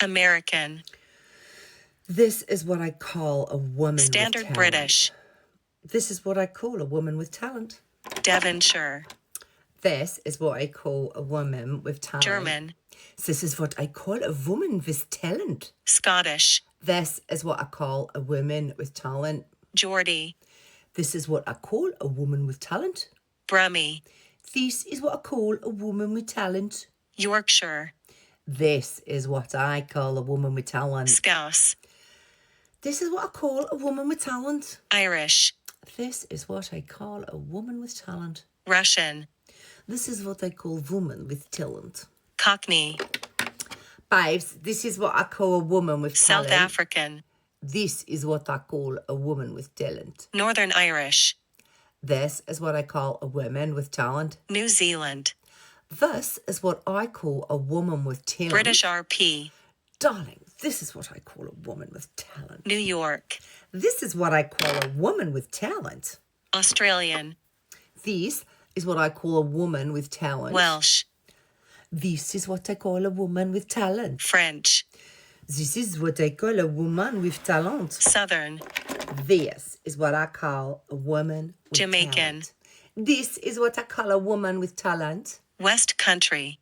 American. This is what I call a woman Standard with talent. British. This is what I call a woman with talent. Devonshire. This is what I call a woman with talent. German. This is what I call a woman with talent. Scottish. This is what I call a woman with talent. Geordie. This is what I call a woman with talent. Brummie. This is what I call a woman with talent. Yorkshire. This is what I call a woman with talent. Scouse. This is what I call a woman with talent. Irish. This is what I call a woman with talent. Russian. This is what I call woman with talent. Cockney. Babes, this is what I call a woman with talent. South African. This is what I call a woman with talent. Northern Irish. This is what I call a woman with talent. New Zealand. This is what I call a woman with talent. British RP. Darling, this is what I call a woman with talent. New York. This is what I call a woman with talent. Australian. This is what I call a woman with talent. Welsh. This is what I call a woman with talent. French. This is what I call a woman with talent. Southern. This is what I call a woman with Jamaican. talent. This is what I call a woman with talent. West Country.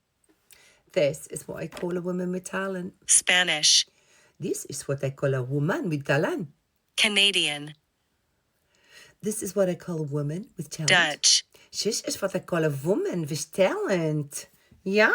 This is what I call a woman with talent. Spanish. This is what I call a woman with talent. Canadian. This is what I call a woman with talent. Dutch. This is what I call a woman with talent. Ja?